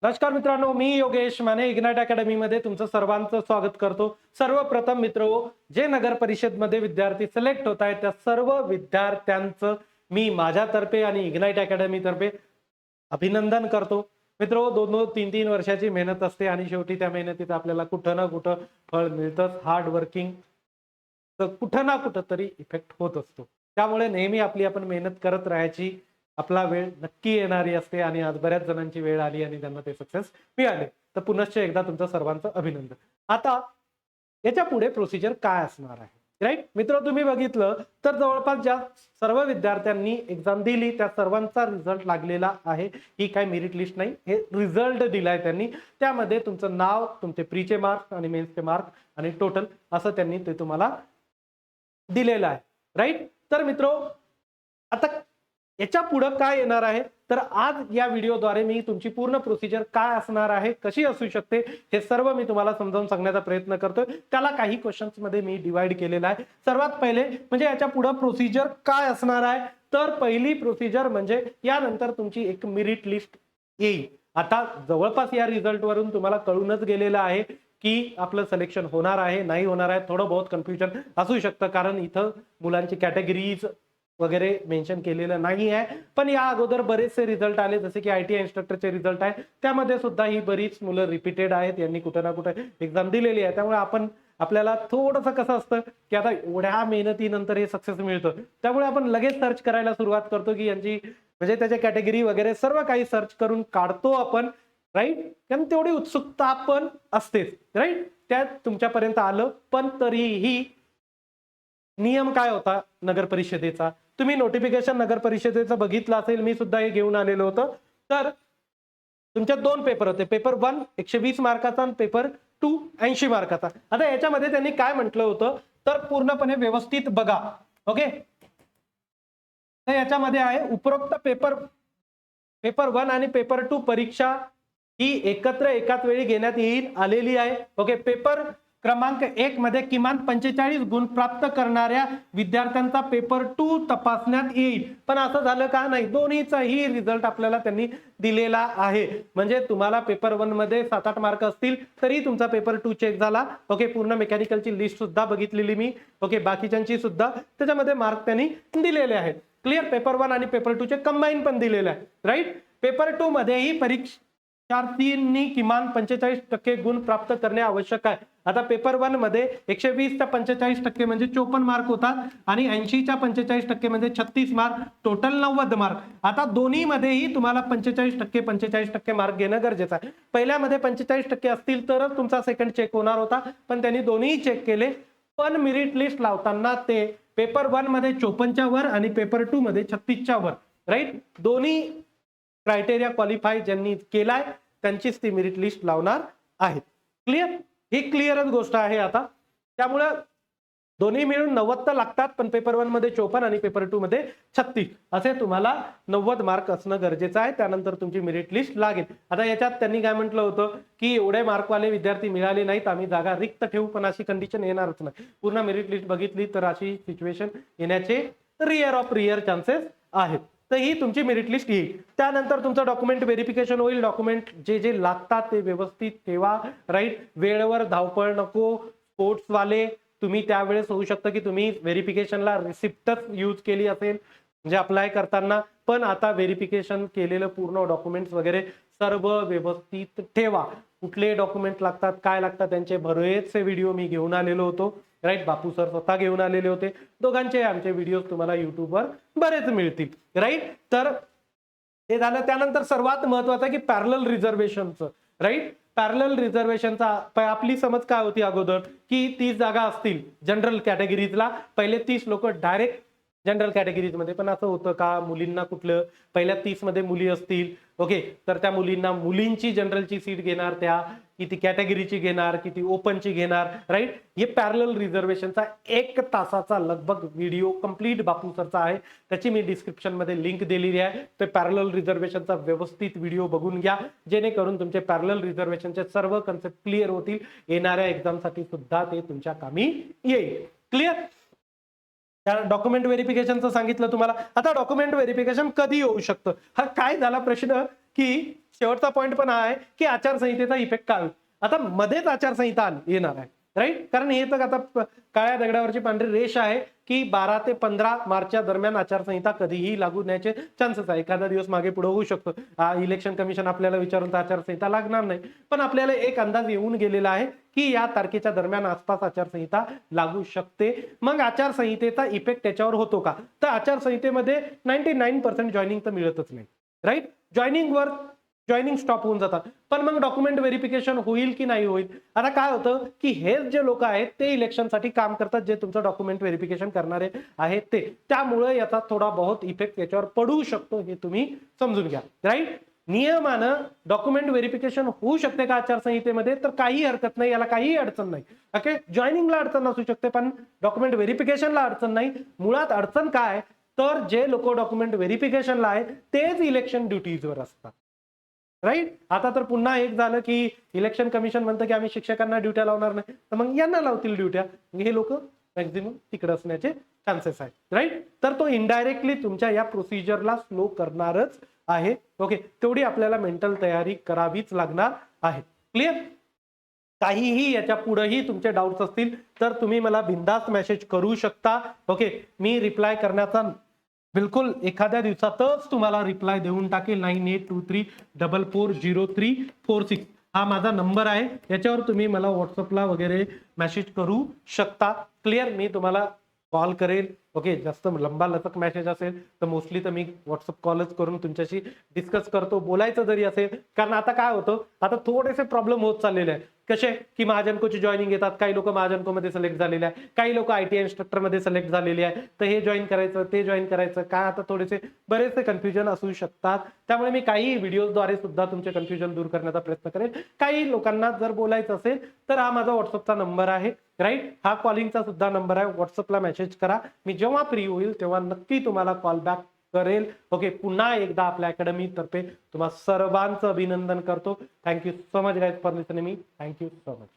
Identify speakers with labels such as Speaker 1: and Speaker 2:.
Speaker 1: नमस्कार मित्रांनो, मी Yogesh Mane ignite academy मध्ये तुमचं सर्वांचं स्वागत करतो। सर्वप्रथम मित्रहो, जे नगर परिषद मध्ये विद्यार्थी सिलेक्ट होत आहेत त्या सर्व विद्यार्थ्यांचं मी माझ्यातर्फे आणि इग्नाइट अकॅडमी तर्फे अभिनंदन करतो। मित्रहो, 2-2 3-3 वर्षाची मेहनत असते आणि शेवटी त्या मेहनतीचं आपल्याला कुठं ना कुठं फळ मिळतंच। हार्ड वर्किंग तर कुठं ना कुठं तरी इफेक्ट होत असतो। त्यामुळे नेहमी आपली आपण मेहनत करत राहायची। आपला वेळ नक्की येणारी असते आणि आज बऱ्याच जणांची वेळ आली आणि त्यांना ते सक्सेस मिळाले। तर पुनश्च एकदा तुमचं सर्वांचं अभिनंदन। आता याच्या पुढे प्रोसिजर काय असणार आहे, राईट मित्र? तुम्ही बघितलं तर जवळपास ज्या सर्व विद्यार्थ्यांनी एक्झाम दिली त्या सर्वांचा रिझल्ट लागलेला आहे। ही काय मेरिट लिस्ट नाही, हे रिझल्ट दिलाय त्यांनी। त्यामध्ये तुमचं नाव, तुमचे प्रीचे मार्क्स आणि मेन्सचे मार्क आणि टोटल असं त्यांनी ते तुम्हाला दिलेलं आहे, राईट? तर मित्रो, आता याच्या पुढे काय येणार आहे, तर आज या व्हिडिओद्वारे मी तुमची पूर्ण प्रोसिजर काय असणार आहे, कशी असू शकते, हे सर्व मी तुम्हाला समजावून सांगण्याचा प्रयत्न करतोय। त्याला काही क्वेश्चन्स मध्ये मी डिवाइड केलेला आहे। सर्वात पहिले म्हणजे याच्या पुढे प्रोसिजर काय असणार आहे, तर पहिली प्रोसिजर म्हणजे यानंतर तुमची एक मेरिट लिस्ट येईल। आता जवळपास या रिझल्ट वरून तुम्हाला कळूनच गेलेलं आहे की आपलं सिलेक्शन होणार आहे नाही होणार आहे। थोडं बहुत कन्फ्युजन असू शकतं कारण इथं मुलांची कॅटेगरीज वगैरे मेन्शन केलेलं नाही आहे। पण या अगोदर बरेचसे रिझल्ट आले, जसे की आयटीआय इन्स्ट्रक्टरचे रिझल्ट आहे, त्यामध्ये सुद्धा ही बरीच मुलं रिपीटेड आहेत, यांनी कुठे ना कुठे एक्झाम दिलेली आहे। त्यामुळे आपल्याला थोडंसं कसं असतं की आता एवढ्या मेहनतीनंतर हे सक्सेस मिळतं, त्यामुळे आपण लगेच सर्च करायला सुरुवात करतो की यांची म्हणजे त्याच्या कॅटेगरी वगैरे सर्व काही सर्च करून काढतो आपण, राईट? कारण तेवढी उत्सुकता पण असतेच, राईट? त्यात तुमच्यापर्यंत आलं, पण तरीही नियम काय होता नगर परिषदेचा, तुम्ही नोटिफिकेशन नगर परिषदेचं बघितलं असेल, मी सुद्धा हे घेऊन आलेलो होतं। तर तुमच्या 2 पेपर होते, पेपर 1 120 मार्काचा आणि पेपर 2 80 मार्काचा। आता याच्यामध्ये त्यांनी काय म्हटलं होतं, तर पूर्णपणे व्यवस्थित बघा, ओके? तर याच्यामध्ये आहे उपरोक्त पेपर 1 आणि पेपर 2 परीक्षा ही एकत्र एकाच वेळी घेण्यात येईल आलेली आहे, ओके? पेपर क्रमांक 1 मध्ये किमान 45 गुण प्राप्त करणाऱ्या विद्यार्थ्यांचा पेपर 2 तपासण्यात येईल। पण असं झालं का? नाही, दोन्हीचाही रिझल्ट आपल्याला त्यांनी दिलेला आहे। म्हणजे तुम्हाला पेपर 1 मध्ये 7-8 मार्क असतील तरी तुमचा पेपर 2 चेक झाला, ओके? पूर्ण मेकॅनिकलची लिस्ट सुद्धा बघितलेली मी, ओके? बाकीच्यांची सुद्धा त्याच्यामध्ये मार्क त्यांनी दिलेले आहेत। क्लियर? पेपर 1 आणि पेपर 2 चे कंबाईन पण दिलेले आहे, राईट? पेपर 2 मध्येही परीक्षार्थींनी किमान 45% गुण प्राप्त करणे आवश्यक आहे। आता पेपर 1 मध्ये 120 चा 45% म्हणजे 54 मार्क होतात आणि 80 च्या 45% म्हणजे 36 मार्क, टोटल 90 मार्क। आता दोन्ही मध्येही तुम्हाला 45% मार्क घेणं गरजेचं आहे। पहिल्यामध्ये 45% असतील तरच तुमचा सेकंड चेक होणार होता, पण त्यांनी दोन्ही चेक केले। पण मेरिट लिस्ट लावताना ते पेपर 1 मध्ये 54 च्या वर आणि पेपर 2 मध्ये 36 च्या वर, राईट? दोन्ही क्रायटेरिया क्वालिफाय ज्यांनी केलाय त्यांचीच ती मेरिट लिस्ट लावणार आहेत। क्लियर? ही क्लिअरच गोष्ट आहे आता। त्यामुळे दोन्ही मिळून 90 तर लागतात, पण पेपर 1 मध्ये 54 आणि पेपर 2 मध्ये 36 असे तुम्हाला 90 मार्क असणं गरजेचं आहे, त्यानंतर तुमची मेरिट लिस्ट लागेल। आता याच्यात त्यांनी काय म्हटलं होतं की एवढे मार्कवाले विद्यार्थी मिळाले नाहीत, आम्ही जागा रिक्त ठेवू, पण अशी कंडिशन येणारच नाही। पूर्ण मेरिट लिस्ट बघितली तर अशी सिच्युएशन येण्याचे रेअर चान्सेस आहेत। तर ही तुमची मेरिट लिस्ट येईल। त्यानंतर तुमचं डॉक्युमेंट व्हेरिफिकेशन होईल। डॉक्युमेंट जे जे लागतात ते व्यवस्थित ठेवा, राईट? वेळेवर धावपळ नको। स्पोर्ट्स वाले तुम्ही त्यावेळेस होऊ शकतं की तुम्ही व्हेरिफिकेशनला रिसिप्टच यूज केली असेल म्हणजे अप्लाय करताना, पण आता व्हेरिफिकेशन केलेलं पूर्ण डॉक्युमेंट्स वगैरे सर्व व्यवस्थित ठेवा। कुठले डॉक्युमेंट लागतात, काय लागतात, त्यांचे बरेचसे व्हिडिओ मी घेऊन आलेलो होतो, राईट? बापू सर स्वतः घेऊन आलेले होते। दोघांचे आमचे व्हिडिओ तुम्हाला युट्यूबवर बरेच मिळतील, राईट? तर हे झालं। त्यानंतर सर्वात महत्त्वाचं की पॅरलल रिझर्वेशनचं, राईट? पॅरलल रिझर्वेशनचा आपली समज काय होती अगोदर की 30 जागा असतील जनरल कॅटेगरीजला, पहिले 30 लोक डायरेक्ट जनरल कॅटेगरीज मध्ये। पण असं होतं का, मुलींना कुठलं पहिल्या 30 मध्ये मुली असतील, ओके, तर त्या मुलींना मुलींची जनरलची सीट घेणार, त्या किती कॅटेगरीची घेणार, किती ओपनची घेणार, राईट? हे पॅरलल रिझर्वेशनचा 1 तासाचा लगभग व्हिडिओ कंप्लीट बापू सरचा आहे, त्याची मी डिस्क्रिप्शन मध्ये लिंक दिलेली आहे। तर पॅरलल रिझर्वेशनचा व्यवस्थित व्हिडिओ बघून घ्या, जेणेकरून तुमचे पॅरलल रिझर्वेशनचे सर्व कन्सेप्ट क्लिअर होतील, येणाऱ्या एक्झाम साठी सुद्धा ते तुमच्या कामी येईल। क्लिअर? डॉक्युमेंट व्हेरिफिकेशनचं सांगितलं तुम्हाला। आता डॉक्युमेंट व्हेरिफिकेशन कधी होऊ शकतं, हा काय झाला प्रश्न की शेवटचा पॉईंट पण हा आहे की आचारसंहितेचा इफेक्ट काय होईल. आता मध्येच आचारसंहिता येणार आहे, राईट. कारण हे तर आता काळ्या दगडावरची पांढरी रेष आहे की 12 ते 15 मार्चच्या दरम्यान आचारसंहिता कधीही लागू होण्याचे चान्सेस आहे. एखादा दिवस मागे पुढे होऊ शकतो. इलेक्शन कमिशन आपल्याला विचारून तर आचारसंहिता लागणार नाही, पण आपल्याला एक अंदाज येऊन गेलेला आहे की या तारखेच्या दरम्यान आसपास आचारसंहिता लागू शकते. मग आचारसंहितेचा इफेक्ट त्याच्यावर होतो का, तर आचारसंहितेमध्ये 99% जॉईनिंग तर मिळतच नाही, राईट. जॉईनिंग स्टॉप होऊन जातात. पण मग डॉक्युमेंट व्हेरिफिकेशन होईल की नाही होईल. आता काय होतं की हेच जे लोक आहेत ते इलेक्शनसाठी काम करतात, जे तुमचं डॉक्युमेंट व्हेरिफिकेशन करणारे आहेत ते, त्यामुळे याचा थोडा बहुत इफेक्ट याच्यावर पडू शकतो, हे तुम्ही समजून घ्या, राईट. नियमानं डॉक्युमेंट व्हेरिफिकेशन होऊ शकते का आचारसंहितेमध्ये, तर काही हरकत नाही, याला काही अडचण नाही. ओके, जॉईनिंगला अडचण असू शकते पण डॉक्युमेंट व्हेरिफिकेशनला अडचण नाही. मुळात अडचण काय, तर जे लोक डॉक्युमेंट व्हेरिफिकेशनला आहेत तेच इलेक्शन ड्युटीजवर असतात, राईट. आता तर पुन्हा एक झालं की इलेक्शन कमिशन म्हणतं की आम्ही शिक्षकांना ड्युट्या लावणार नाही, तर मग यांना लावतील ड्युट्या. हे लोक मॅक्झिमम तिकडे असण्याचे चान्सेस आहेत, राईट. तर तो इनडायरेक्टली तुमच्या या प्रोसिजरला स्लो करणारच आहे. ओके, तेवढी आपल्याला मेंटल तयारी करावीच लागणार आहे. क्लिअर. काहीही याच्या पुढेही तुमचे डाऊट्स असतील तर तुम्ही मला बिनधास्त मेसेज करू शकता. ओके, मी रिप्लाय करण्याचा बिलकुल एखाद्या दिवसातच तुम्हाला रिप्लाय देऊन टाकेल. 9823440346 हा माझा नंबर आहे. याच्यावर तुम्ही मला व्हॉट्सअपला वगैरे मेसेज करू शकता. क्लिअर. मी तुम्हाला कॉल करेल. ओके, जास्त लंबा लचक मेसेज असेल तर मोस्टली तर मी व्हॉट्सअप कॉलच करून तुमच्याशी डिस्कस करतो. बोलायचं जरी असेल, कारण आता काय होतं, आता थोडेसे प्रॉब्लेम होत चाललेले आहेत. कसे की महाजनकोची जॉईनिंग येतात, काही लोक महाजनकोमध्ये सिलेक्ट झालेले आहे, काही लोक ITI इन्स्ट्रक्टर मध्ये सिलेक्ट झालेले आहे. तर हे जॉईन करायचं, ते जॉईन करायचं काय, आता थोडेसे बरेचसे कन्फ्युजन असू शकतात. त्यामुळे मी काही व्हिडिओद्वारे सुद्धा तुमचे कन्फ्युजन दूर करण्याचा प्रयत्न करेन. काही लोकांना जर बोलायचं असेल तर हा माझा व्हॉट्सअपचा नंबर आहे, राईट. हा कॉलिंगचा सुद्धा नंबर आहे. व्हॉट्सअपला मेसेज करा. मी जेव्हा फ्री होईल तेव्हा नक्की तुम्हाला कॉल बॅक करेल. ओके, पुन्हा एकदा आपल्या अकॅडमी तर्फे तुम्हा सर्वांचं अभिनंदन करतो. Thank you so much guys for listening me. Thank you so much.